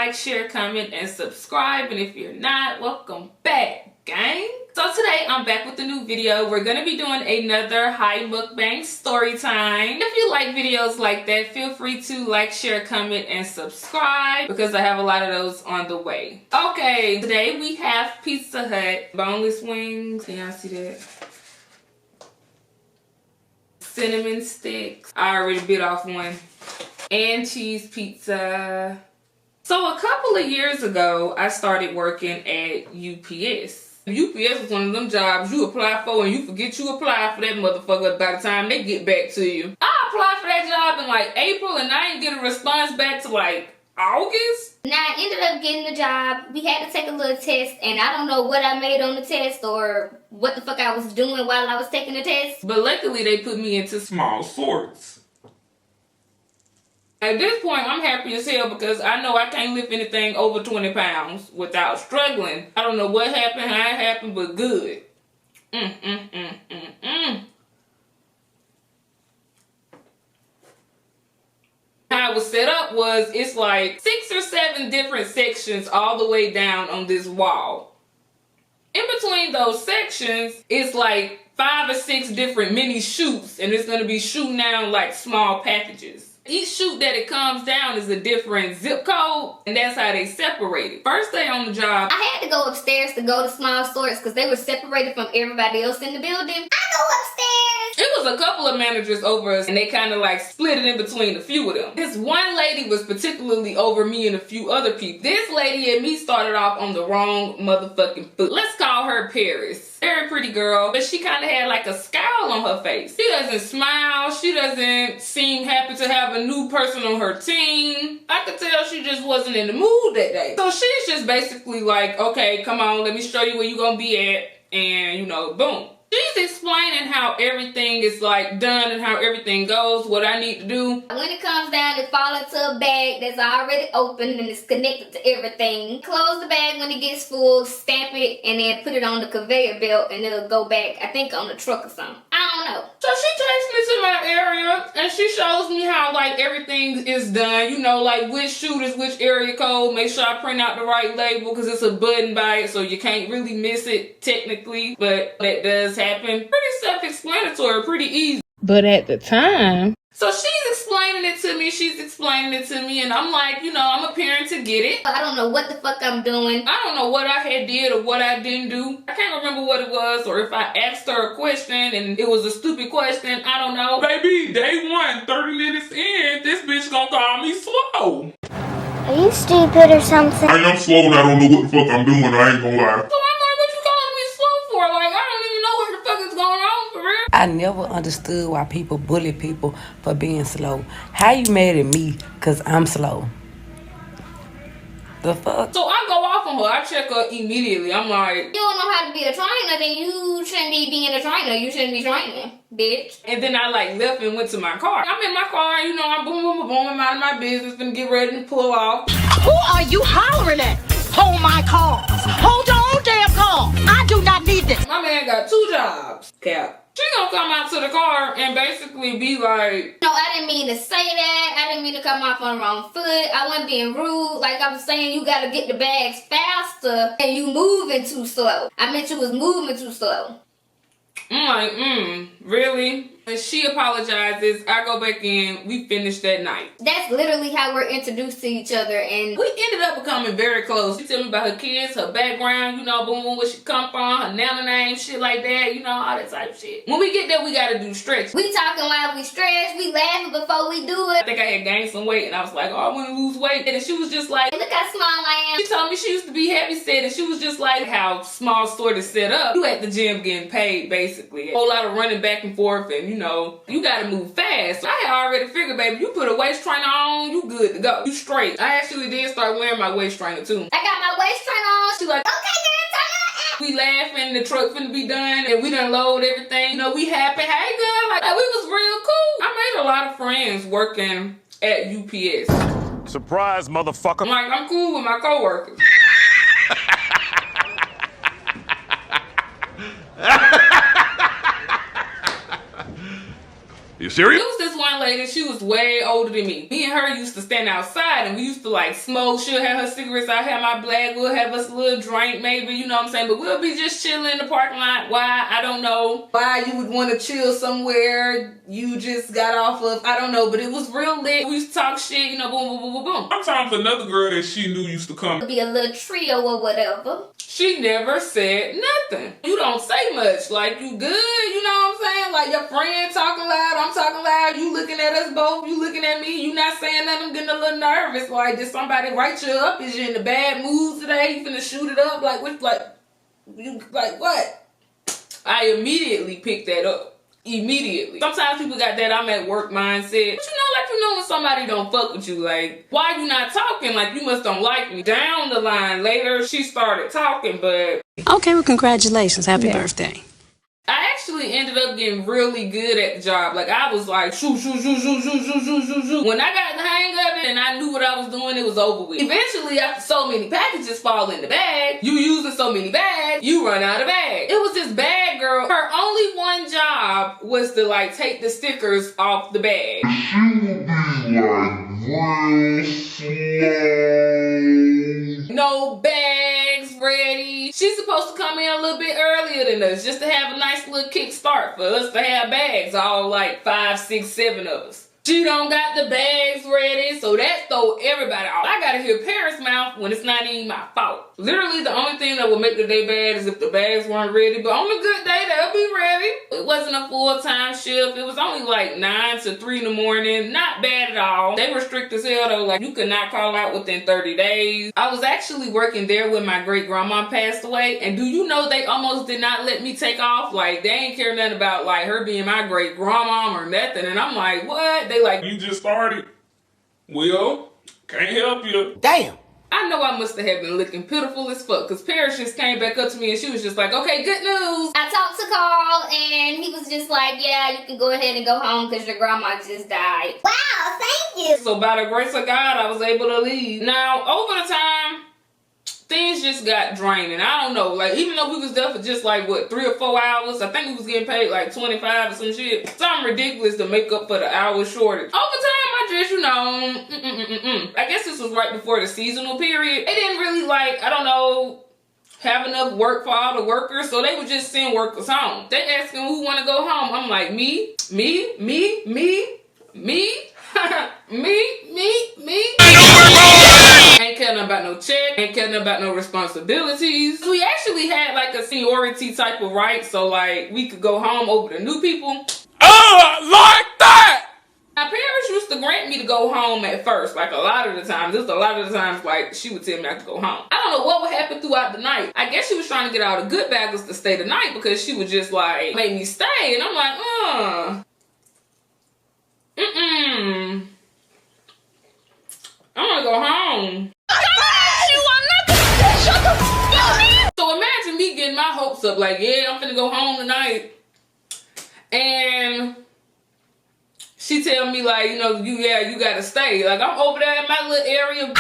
like, share, comment, and subscribe. And if you're not, welcome back, gang. So today I'm back with a new video. We're gonna be doing another Hi Mukbang story time. If you like videos like that, feel free to like, share, comment, and subscribe because I have a lot of those on the way. Okay, today we have Pizza Hut boneless wings. Can y'all see that? Cinnamon sticks. I already bit off one. And cheese pizza. So a couple of years ago, I started working at U.P.S. U.P.S. was one of them jobs you apply for and you forget you applied for that motherfucker by the time they get back to you. I applied for that job in like April and I didn't get a response back to like August. Now I ended up getting the job. We had to take a little test and I don't know what I made on the test or what the fuck I was doing while I was taking the test. But luckily they put me into small sorts. At this point, I'm happy as hell because I know I can't lift anything over 20 pounds without struggling. I don't know what happened, how it happened, but good. How it was set up was, it's like 6 or 7 different sections all the way down on this wall. In between those sections, it's like 5 or 6 different mini chutes, and it's going to be shooting down like small packages. Each chute that it comes down is a different zip code, and that's how they separate it. First day on the job, I had to go upstairs to go to small sorts because they were separated from everybody else in the building. I go upstairs. It was a couple of managers over us, and they kind of like split it in between a few of them. This one lady was particularly over me and a few other people. This lady and me started off on the wrong motherfucking foot. Let's call her Paris. Very pretty girl, but she kind of had like a scowl on her face. She doesn't smile. She doesn't seem happy to have a new person on her team. I could tell she just wasn't in the mood that day. So she's just basically like, okay, come on, let me show you where you're gonna be at. And you know, boom. She's explaining how everything is like done and how everything goes, what I need to do. When it comes down, it falls into a bag that's already open and it's connected to everything. Close the bag when it gets full, stamp it, and then put it on the conveyor belt and it'll go back, I think on the truck or something. I don't know. So she takes me to my area and she shows me how like everything is done. You know, like which shoot is which area code. Make sure I print out the right label because it's a button by it so you can't really miss it technically. But that does happen. Pretty self-explanatory, pretty easy. But at the time, so she's explaining it to me, and I'm like, you know, I'm appearing to get it. I don't know what the fuck I'm doing. I don't know what I had did or what I didn't do. I can't remember what it was, or if I asked her a question and it was a stupid question. I don't know. Baby, day 1, 30 minutes in, this bitch gonna call me slow. Are you stupid or something? I am slow and I don't know what the fuck I'm doing, I ain't gonna lie. So I'm like, what you calling me slow for? Like, I don't even know what the fuck is going on for real. I never understood why people bully people for being slow. How you mad at me because I'm slow? The fuck? So I go off on her. I check her immediately. I'm like, You don't know how to be a trainer, then you shouldn't be being a trainer. You shouldn't be training, bitch. and then I like left and went to my car. I'm in my car, you know, I'm boom, boom, boom, I'm out of my business, gonna get ready to pull off. Who are you hollering at? Hold my car. Hold your own damn car. I do not need this. My man got 2 jobs. Cap. She gonna come out to the car and basically be like, No, I didn't mean to say that. I didn't mean to come off on the wrong foot. I wasn't being rude. Like I was saying, you gotta get the bags faster and you moving too slow. I meant you was moving too slow. I'm like, really? And she apologizes. I go back in. We finish that night. That's literally how we're introduced to each other, and We ended up becoming very close. She tell me about her kids, her background, you know, boom, where she come from, her nana name, shit like that, you know, all that type of shit. When we get there, we gotta do stretch. we talking while we stretch, we laughing before we do I it. think I had gained some weight and I was like, oh, I want to lose weight. And she was just like, Look how small I am. she told me she used to be heavy set and she was just like how small sort of set up. You at the gym getting paid basically. A whole lot of running back and forth and you know, you gotta move fast. So I had already figured, baby, you put a waist trainer on, you good to go. You straight. I actually did start wearing my waist trainer too. I got my waist trainer on. She like, Okay, girl, turn it up. we laughing, the truck finna be done and we done load everything. You know, we happy. Hey girl, like we was real cool. I made a lot of friends working at U.P.S. Surprise, motherfucker. I'm like, I'm cool with my coworkers. You It serious? was this one lady, she was way older than me. Me and her used to stand outside and we used to like smoke. She'll have her cigarettes, I'll have my black, we'll have us a little drink maybe, you know what I'm saying? But we'll be just chilling in the parking lot. Why? I don't know. Why you would want to chill somewhere you just got off of, I don't know, but it was real lit. We used to talk shit, you know, boom, boom, boom, boom, boom. Sometimes another girl that she knew used to come. It'd be a little trio or whatever. She never said nothing. You don't say much. Like, you good, you know what I'm saying? Like, your friend talking loud, I'm talking loud, you looking at us both, you looking at me, you not saying nothing, I'm getting a little nervous. Like, did somebody write you up? Is you in a bad mood today? You finna shoot it up? Like, what, like what? I immediately picked that up. Immediately. Sometimes people got that I'm at work mindset. But you know, like, you know when somebody don't fuck with you, like, why you not talking? Like, you must don't like me. Down the line later, she started talking, but Okay, well, congratulations. Happy birthday. I actually ended up getting really good at the job. Like, I was like, shoo, shoo, shoo, shoo, shoo, shoo, shoo, shoo, shoo. When I got the hang of it and I knew what I was doing, it was over with. Eventually, after so many packages fall in the bag, you using so many bags, you run out of bags. It was this bag girl. Her only one job was to, like, take the stickers off the bag. No bags ready. She's supposed to come in a little bit earlier than us just to have a nice little kickstart for us to have bags, all like 5, 6, 7 of us. She don't got the bags ready, so that throw everybody off. I gotta hear Paris' mouth when it's not even my fault. Literally, the only thing that would make the day bad is if the bags weren't ready, but on a good day, they'll be ready. It wasn't a full-time shift. It was only like 9 to 3 in the morning. Not bad at all. They were strict as hell though. Like, you could not call out within 30 days. I was actually working there when my great-grandma passed away, and do you know they almost did not let me take off? Like, they ain't care nothing about like her being my great-grandma or nothing, and I'm like, what? They like, You just started. Well, can't help you. Damn. I know I must have been looking pitiful as fuck, because Paris just came back up to me and she was just like, okay, good news. I talked to Carl and he was just like, yeah, you can go ahead and go home because your grandma just died. Wow, thank you. So by the grace of God, I was able to leave. Now, over the time, things just got draining. I don't know. Like, even though we was there for just like, what, 3 or 4 hours, I think we was getting paid like 25 or some shit. Something ridiculous to make up for the hour shortage. Over time, I just, you know, I guess this was right before the seasonal period. They didn't really like, I don't know, have enough work for all the workers, so they would just send workers home. They asking who want to go home. I'm like, me. Ain't caring about no check, ain't caring about no responsibilities. We actually had like a seniority type of right, so like we could go home over the new people. Like that! My parents used to grant me to go home at first, like a lot of the times. Just a lot of the times, like, she would tell me I could go home. I don't know what would happen throughout the night. I guess she was trying to get all the good baggers to stay the night because she would just, like, make me stay. And I'm like, I want to go home. So imagine me getting my hopes up, like, yeah, I'm finna go home tonight. And she tell me, like, you know, you gotta stay. Like, I'm over there in my little area.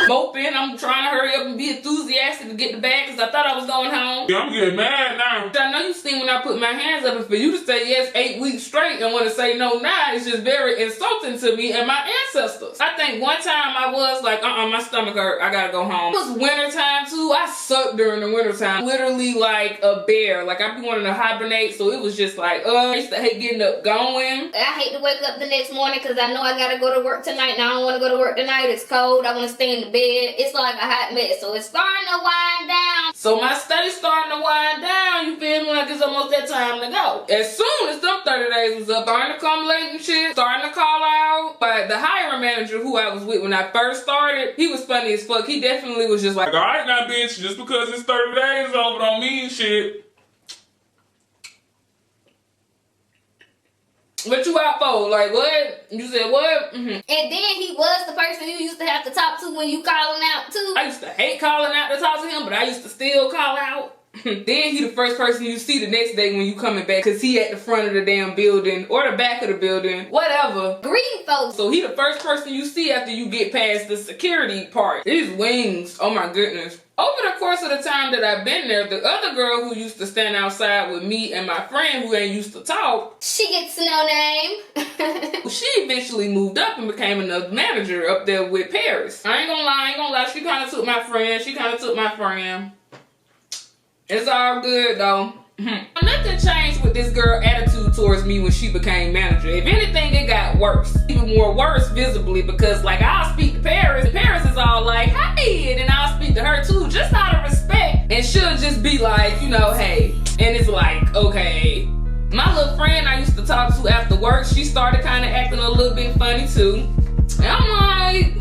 Moping, I'm trying to hurry up and be enthusiastic to get the bag because I thought I was going home. Yeah, I'm getting mad now. I know you seen when I put my hands up, and for you to say yes 8 weeks straight and want to say no now is just very insulting to me and my ancestors. I think one time I was like, my stomach hurt, I gotta go home. It was winter time too. I sucked during the winter time. Literally like a bear. Like, I be wanting to hibernate, so it was just like, I used to hate getting up going. I hate to wake up the next morning because I know I gotta go to work tonight and I don't want to go to work tonight. It's cold. I want to stay in the bed. It's like a hot mess, so it's starting to wind down. So my study's starting to wind down, you feel me? Like it's almost that time to go. As soon as them 30 days was up, starting to come late and shit, starting to call out. But the hiring manager who I was with when I first started, he was funny as fuck. He definitely was just like, alright now, bitch, just because it's 30 days over don't mean shit. what you out for? Like, what? You said what? And then he was the person you used to have to talk to when you calling out too. I used to hate calling out to talk to him, but I used to still call out. Then he the first person you see the next day when you coming back, cause he at the front of the damn building or the back of the building, whatever. Greeting folks. So he the first person you see after you get past the security part. His wings, oh my goodness. Over the course of the time that I've been there, the other girl who used to stand outside with me and my friend who ain't used to talk, she gets no name. she eventually moved up and became another manager up there with Paris. I ain't gonna lie, she kinda took my friend, It's all good though. Nothing changed with this girl attitude towards me when she became manager. If anything, it got worse. Even more worse visibly, because like I'll speak to Paris and Paris is all like, hey, and then I'll speak to her too, just out of respect. And she'll just be like, you know, hey. And it's like, okay. My little friend I used to talk to after work, she started kind of acting a little bit funny too. And I'm like,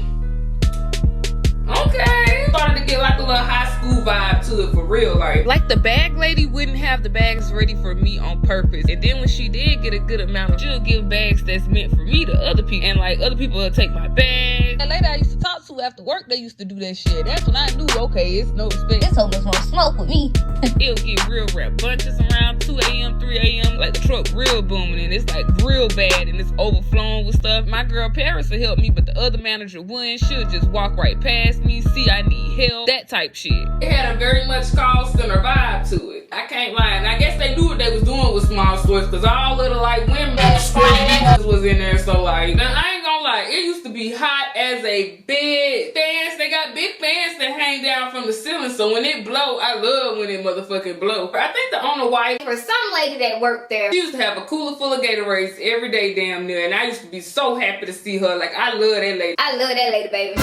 okay. Started to get like a little high school vibe to it for real. Like the bag lady wouldn't have the bags ready for me on purpose. And then when she did get a good amount, she'll give bags that's meant for me to other people. And like other people will take my bag. The lady I used to talk to after work, they used to do that shit. That's when I knew, okay, it's no respect. This hoe must want to smoke with me. It'll get real rap bunches around 2 a.m., 3 a.m. Like the truck real booming and it's like real bad and it's overflowing with stuff. My girl Paris will help me, but the other manager wouldn't. She'll just walk right past me, see I need help, that type shit. It had a very much call center vibe to it. I can't lie. And I guess they knew what they was doing with small stores, because all of the like women was in there. So like, now, I ain't gonna lie, it used to be hot as a bed. Fans, they got big fans that hang down from the ceiling. So when it blow, I love when it motherfucking blow. I think the owner wife, For some lady that worked there, she used to have a cooler full of Gatorades every day damn near. And I used to be so happy to see her. Like, I love that lady. I love that lady, baby.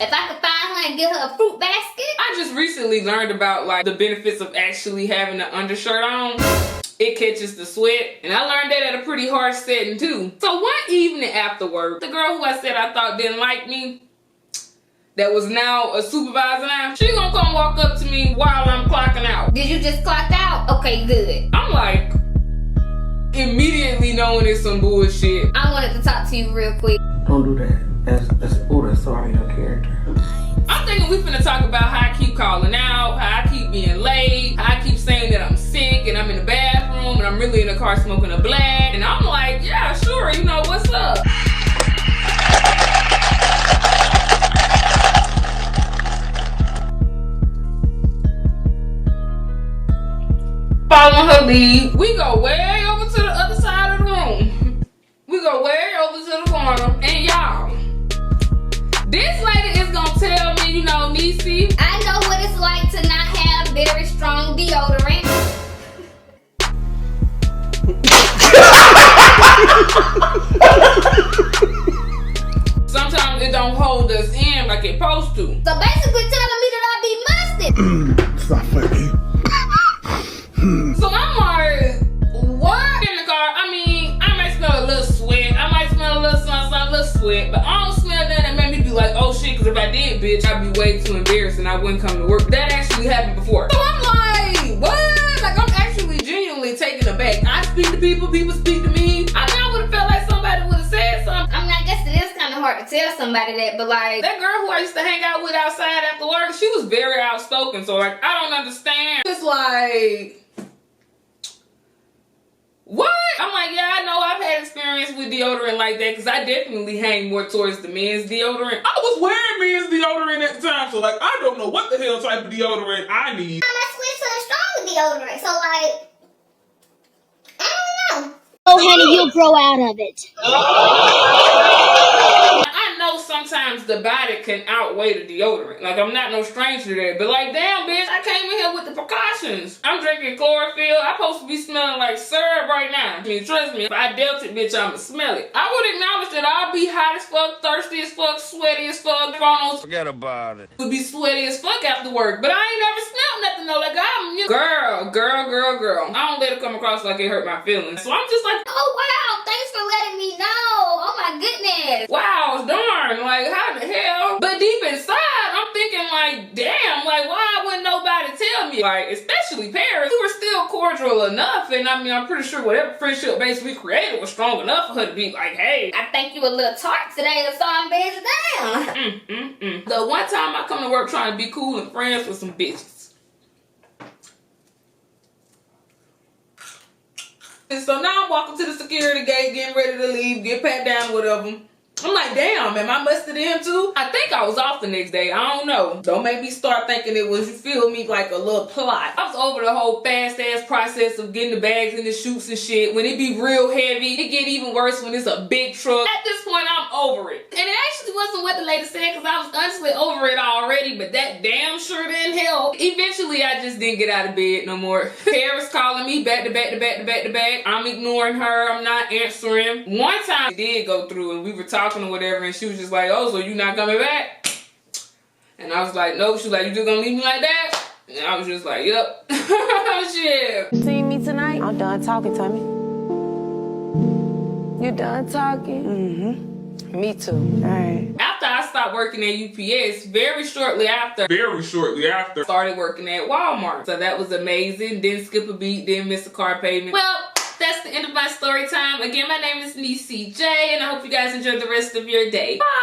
If I could find her and get her a fruit basket. I just recently learned about like the benefits of actually having an undershirt on. It catches the sweat. And I learned that at a pretty harsh setting too. So one evening after work, the girl who I said I thought didn't like me, that was now a supervisor now, she gonna come walk up to me while I'm clocking out. Did you just clock out? Okay, good. I'm like, immediately knowing it's some bullshit. I wanted to talk to you real quick. Don't do that. That's sorry, your character. I'm thinking we finna talk about how I keep calling out, how I keep being late, how I keep saying that I'm sick and I'm in the bathroom and I'm really in the car smoking a black. And I'm like, yeah, sure, you know, what's up? Following her lead, we go way over to the other side of the room. We go way over to the corner. And y'all, this lady is gonna tell me, you know, Niecy, I know what it's like to not have very strong deodorant. sometimes it don't hold us in like it's supposed to. So basically telling me that I be musty. Stop fucking. So I'm like, what? In the car, I mean, I might smell a little sweat. I might smell a little something, a little sweat. But I don't smell nothing that made me be like, oh shit, because if I did, bitch, I'd be way too embarrassed and I wouldn't come to work. That actually happened before. So I'm like, what? Like, I'm actually genuinely taken aback. I speak to people, people speak to me. I mean, I would have felt like somebody would have said something. I mean, I guess it is kind of hard to tell somebody that, but like, That girl who I used to hang out with outside after work, she was very outspoken. So, like, I don't understand. It's like, what? I'm like, yeah, I know I've had experience with deodorant like that, because I definitely hang more towards the men's deodorant. I was wearing men's deodorant at the time, so like I don't know what the hell type of deodorant I need. I might switch to a stronger deodorant, so like, I don't know. Oh, honey, you'll grow out of it. I know sometimes the body can outweigh the deodorant. Like, I'm not no stranger to that. But like, damn, bitch, I came in here with the precautions. I'm drinking chlorophyll. I'm supposed to be smelling like syrup right now. I mean, trust me, if I dealt it, bitch, I'ma smell it. I would acknowledge that I'll be hot as fuck, thirsty as fuck, sweaty as fuck. Forget about it. Would be sweaty as fuck after work. But I ain't never smelled nothing though. Like, I'm girl. I don't let it come across like it hurt my feelings. So I'm just like, Oh wow, thanks for letting me know. Oh my goodness. wow, darn, like how the hell? But deep inside, I'm thinking like, damn, like why wouldn't nobody tell me? Like, especially Paris, we were still cordial enough, and I mean, I'm pretty sure whatever friendship base we created was strong enough for her to be like, hey, I think you a little tart today, so I'm bedding down. The one time I come to work trying to be cool and friends with some bitches, And so now I'm walking to the security gate, getting ready to leave, get pat down with them. I'm like, damn, am I musted him too? I think I was off the next day. I don't know. Don't make me start thinking it was, you feel me, like a little plot. I was over the whole fast-ass process of getting the bags and the chutes and shit. When it be real heavy, it get even worse when it's a big truck. At this point, I'm over it. And it actually wasn't what the lady said, because I was honestly over it already, but that damn sure didn't help. Eventually, I just didn't get out of bed no more. Paris calling me back to back to back to back to back. I'm ignoring her. I'm not answering. One time, it did go through, and we were talking or whatever, and she was just like, oh, so you not coming back? And I was like, nope. She was like, you just gonna leave me like that? And I was just like, yep. Shit. You seen me tonight? I'm done talking, Tommy. You done talking? Mm-hmm. Me too. All right. After I stopped working at U.P.S, very shortly after, started working at Walmart. So that was amazing. Didn't skip a beat, didn't miss a car payment. Well, that's the end of my story time. Again, my name is Niecy J, and I hope you guys enjoyed the rest of your day. Bye!